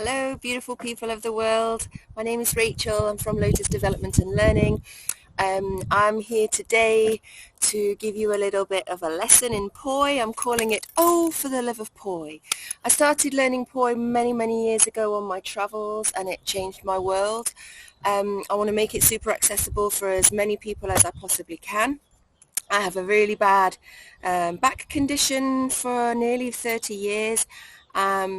Hello, beautiful people of the world. My name is Rachel. I'm from Lotus Development and Learning. I'm here today to give you a little bit of a lesson in Poi. I'm calling it Oh for the Love of Poi. I started learning Poi many years ago on my travels and it changed my world. I want to make it super accessible for as many people as I possibly can. I have a really bad back condition for nearly 30 years.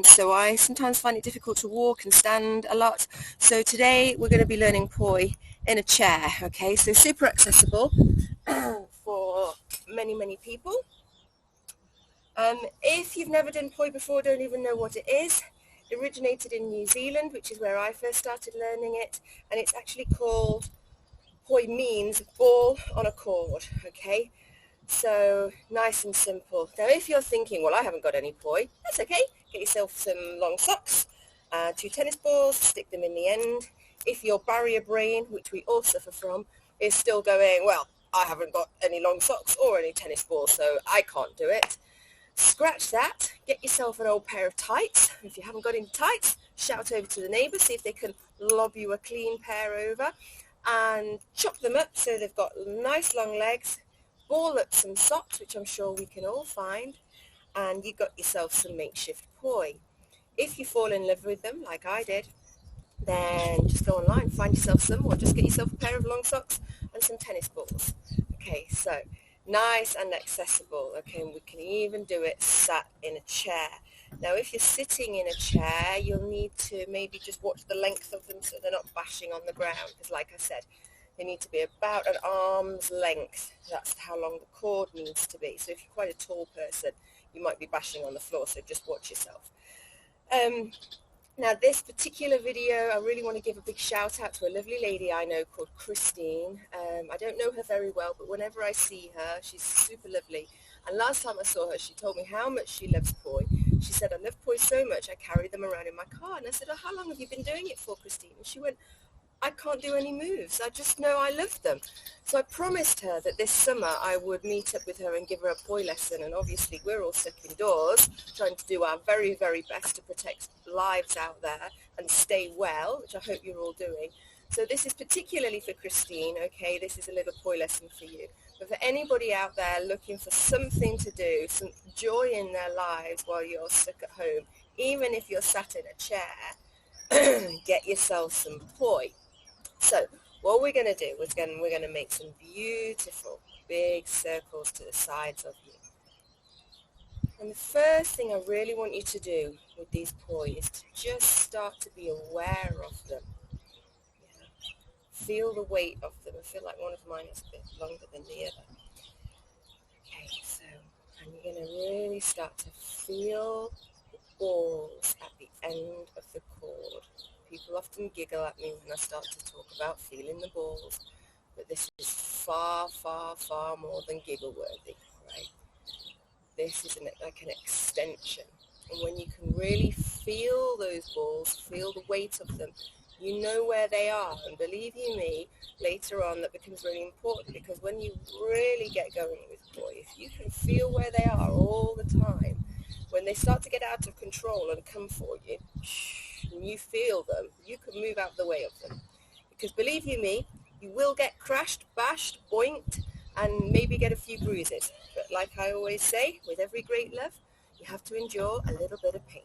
So I sometimes find it difficult to walk and stand a lot. So today we're going to be learning Poi in a chair. Okay, so super accessible for many people. If you've never done Poi before, don't even know what it is. It originated in New Zealand, which is where I first started learning it. And it's actually called, Poi means ball on a cord. Okay. So nice and simple. Now if you're thinking, well, I haven't got any Poi, that's okay. Get yourself some long socks, 2 tennis balls, stick them in the end. If your barrier brain, which we all suffer from, is still going, well, I haven't got any long socks or any tennis balls, so I can't do it. Scratch that, get yourself an old pair of tights. If you haven't got any tights, shout over to the neighbours, see if they can lob you a clean pair over, and chop them up so they've got nice long legs. Ball up some socks, which I'm sure we can all find, and you got yourself some makeshift Poi. If you fall in love with them, like I did, then just go online, find yourself some, or just get yourself a pair of long socks and some tennis balls. Okay, so nice and accessible. Okay, and we can even do it sat in a chair. Now, if you're sitting in a chair, you'll need to maybe just watch the length of them so they're not bashing on the ground, because like I said, they need to be about an arm's length. That's how long the cord needs to be. So if you're quite a tall person, you might be bashing on the floor, so just watch yourself. Now this particular video, I really want to give a big shout out to a lovely lady I know called Christine. I don't know her very well, but whenever I see her, she's super lovely. And last time I saw her, she told me how much she loves Poi. She said, I love Poi so much, I carry them around in my car. And I said, oh, how long have you been doing it for, Christine? And she went, I can't do any moves. I just know I love them. So I promised her that this summer I would meet up with her and give her a Poi lesson. And obviously we're all stuck indoors trying to do our very best to protect lives out there and stay well, which I hope you're all doing. So this is particularly for Christine, okay? This is a little Poi lesson for you. But for anybody out there looking for something to do, some joy in their lives while you're stuck at home, even if you're sat in a chair, get yourself some Poi. So what we're going to do is we're going to make some beautiful big circles to the sides of you. And the first thing I really want you to do with these Poi is to just start to be aware of them. Yeah. Feel the weight of them. I feel like one of mine is a bit longer than the other. Okay, so, and you're going to really start to feel the balls at the end of the cord. People often giggle at me when I start to talk about feeling the balls, but this is far more than giggle worthy, right? This is like an extension. And when you can really feel those balls, feel the weight of them, you know where they are. And believe you me, later on that becomes really important, because when you really get going with Poi, if you can feel where they are all the time, when they start to get out of control and come for you, and you feel them, you can move out the way of them. Because believe you me, you will get crashed, bashed, boinked, and maybe get a few bruises. But like I always say, with every great love, you have to endure a little bit of pain.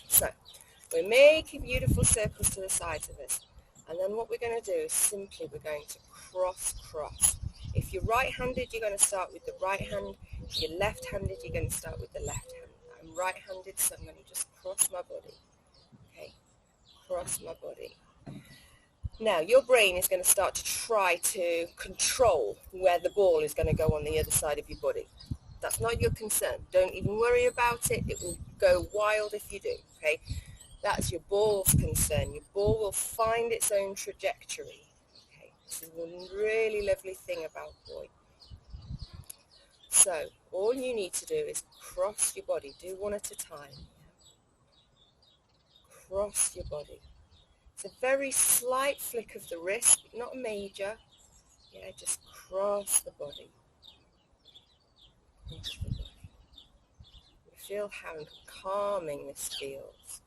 So we're making beautiful circles to the sides of us. And then what we're going to do is simply we're going to cross. If you're right-handed, you're going to start with the right hand. If you're left-handed, you're going to start with the left hand. I'm right-handed, so I'm going to just cross my body. Okay, cross my body. Now, your brain is going to start to try to control where the ball is going to go on the other side of your body. That's not your concern. Don't even worry about it. It will go wild if you do, okay? That's your ball's concern. Your ball will find its own trajectory, okay? This is one really lovely thing about Poi. So, all you need to do is cross your body. Do one at a time. Cross your body. It's a very slight flick of the wrist, but not major. Yeah, just cross the body. Cross the body. You feel how calming this feels.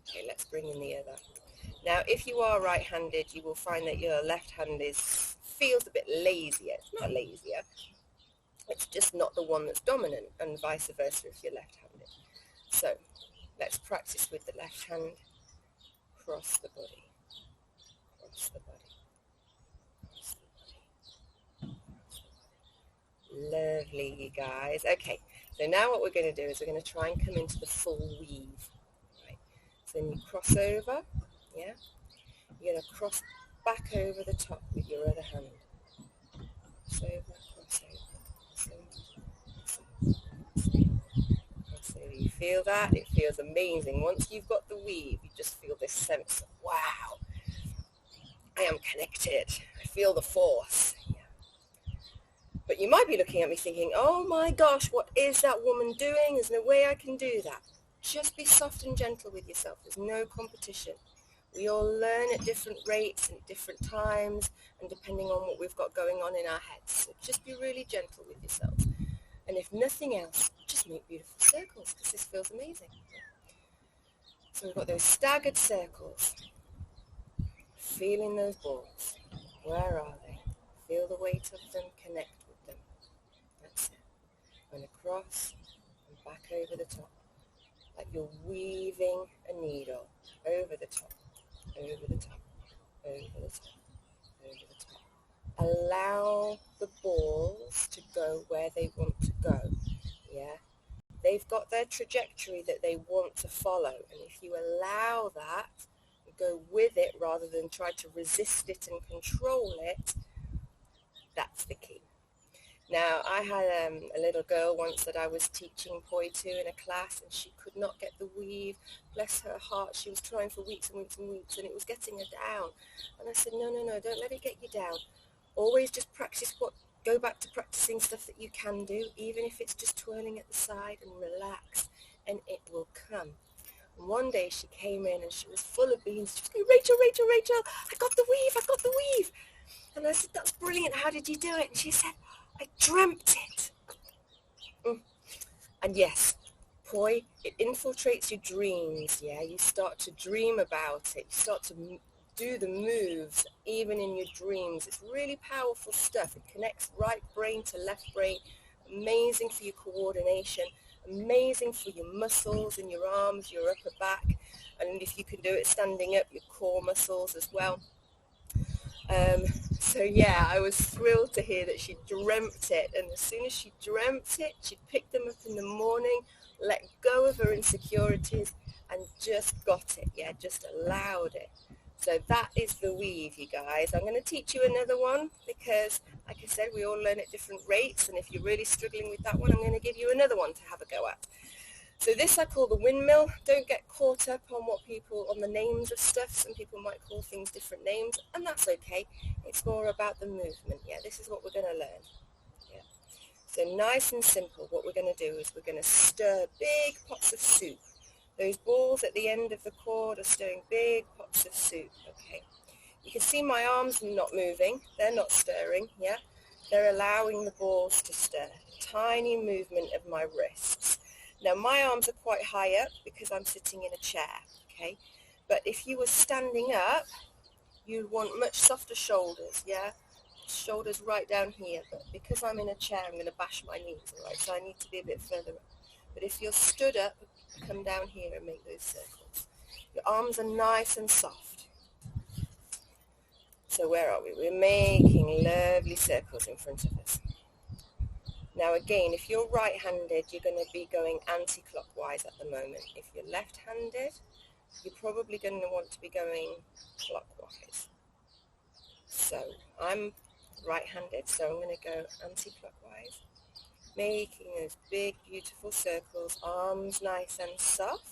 Okay, let's bring in the other. Now, if you are right-handed, you will find that your left hand feels a bit lazier. It's not lazier, it's just not the one that's dominant, and vice versa if you're left-handed. So let's practice with the left hand. Cross the body, cross the body, cross the body, cross the body. Lovely, you guys. Okay, so now what we're going to do is we're going to try and come into the full weave. Right. So then you cross over, yeah? You're going to cross back over the top with your other hand. Cross over, cross over, cross over, cross over, cross over. You feel that? It feels amazing. Once you've got the weave, you just feel this sense of, wow, I am connected. I feel the force. Yeah. But you might be looking at me thinking, oh my gosh, what is that woman doing? There's no way I can do that. Just be soft and gentle with yourself. There's no competition. We all learn at different rates and different times and depending on what we've got going on in our heads. So just be really gentle with yourselves. And if nothing else, just make beautiful circles because this feels amazing. So we've got those staggered circles. Feeling those balls. Where are they? Feel the weight of them, connect with them. That's it. And across and back over the top. Like you're weaving a needle over the top, over the top, over the top, over the top. Allow the balls to go where they want to go, yeah? They've got their trajectory that they want to follow, and if you allow that, and go with it rather than try to resist it and control it, that's the key. Now, I had a little girl once that I was teaching poi to in a class, and she could not get the weave. Bless her heart, she was trying for weeks and weeks and weeks, and it was getting her down. And I said, no, don't let it get you down. Always just practice go back to practicing stuff that you can do, even if it's just twirling at the side, and relax, and it will come. And one day she came in and she was full of beans. She was going, Rachel, I got the weave. And I said, that's brilliant, how did you do it? And she said, I dreamt it. And yes, poi, it infiltrates your dreams, yeah? You start to dream about it. You start to do the moves, even in your dreams. It's really powerful stuff. It connects right brain to left brain. Amazing for your coordination. Amazing for your muscles in your arms, your upper back. And if you can do it standing up, your core muscles as well. So yeah, I was thrilled to hear that she dreamt it, and as soon as she dreamt it, she'd pick them up in the morning, let go of her insecurities, and just got it, yeah, just allowed it. So that is the weave, you guys. I'm going to teach you another one because, like I said, we all learn at different rates, and if you're really struggling with that one, I'm going to give you another one to have a go at. So this I call the windmill. Don't get caught up on the names of stuff. Some people might call things different names, and that's okay. It's more about the movement. Yeah, this is what we're going to learn. Yeah. So nice and simple. What we're going to do is we're going to stir big pots of soup. Those balls at the end of the cord are stirring big pots of soup. Okay. You can see my arms not moving. They're not stirring. Yeah. They're allowing the balls to stir. Tiny movement of my wrists. Now, my arms are quite high up because I'm sitting in a chair, okay? But if you were standing up, you'd want much softer shoulders, yeah? Shoulders right down here. But because I'm in a chair, I'm going to bash my knees, all right? So I need to be a bit further up. But if you're stood up, come down here and make those circles. Your arms are nice and soft. So where are we? We're making lovely circles in front of us. Now again, if you're right-handed, you're going to be going anti-clockwise at the moment. If you're left-handed, you're probably going to want to be going clockwise. So I'm right-handed, so I'm going to go anti-clockwise, making those big, beautiful circles, arms nice and soft,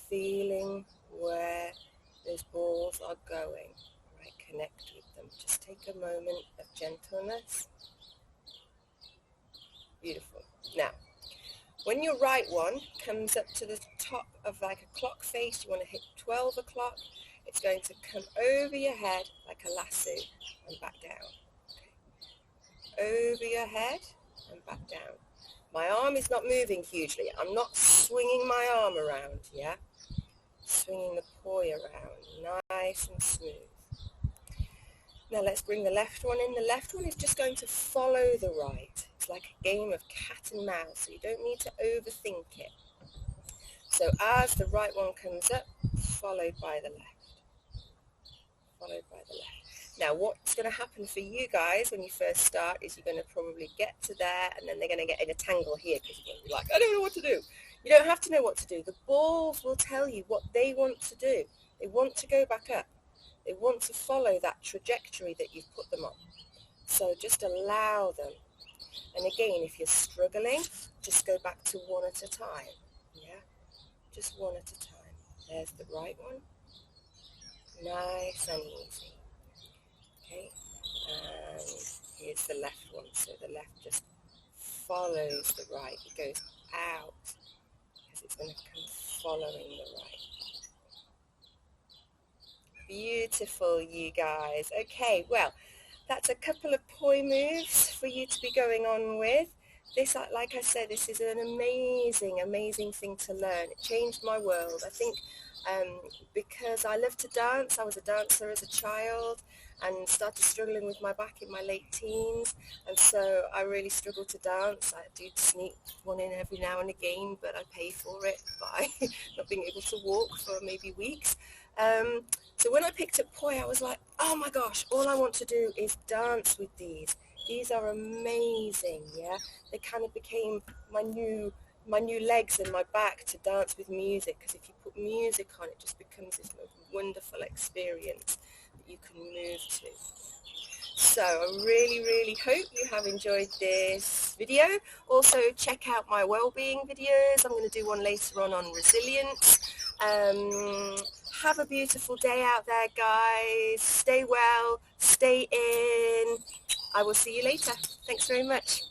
feeling where those balls are going. Right, connect with them. Just take a moment of gentleness. Beautiful. Now, when your right one comes up to the top of like a clock face, you want to hit 12 o'clock, it's going to come over your head like a lasso and back down. Okay. Over your head and back down. My arm is not moving hugely. I'm not swinging my arm around, yeah? Swinging the poi around, nice and smooth. Now let's bring the left one in. The left one is just going to follow the right. It's like a game of cat and mouse, so you don't need to overthink it. So as the right one comes up, followed by the left. Followed by the left. Now what's going to happen for you guys when you first start is you're going to probably get to there and then they're going to get in a tangle here because you're going to be like, I don't know what to do. You don't have to know what to do. The balls will tell you what they want to do. They want to go back up. They want to follow that trajectory that you've put them on. So just allow them. And again, if you're struggling, just go back to one at a time. Yeah, just one at a time. There's the right one. Nice and easy. Okay, and here's the left one. So the left just follows the right. It goes out because it's going to come following the right. Beautiful, you guys. Okay, well, that's a couple of poi moves for you to be going on with. This, like I said, this is an amazing, amazing thing to learn. It changed my world. I think because I love to dance. I was a dancer as a child and started struggling with my back in my late teens, and so I really struggled to dance. I do sneak one in every now and again, but I pay for it by not being able to walk for maybe weeks. So when I picked up poi, I was like, oh my gosh, all I want to do is dance with these. These are amazing, yeah? They kind of became my new legs and my back to dance with music, because if you put music on, it just becomes this wonderful experience that you can move to. So I really, really hope you have enjoyed this video. Also, check out my well-being videos. I'm going to do one later on resilience. Have a beautiful day out there, guys. Stay well, stay in. I will see you later. Thanks very much.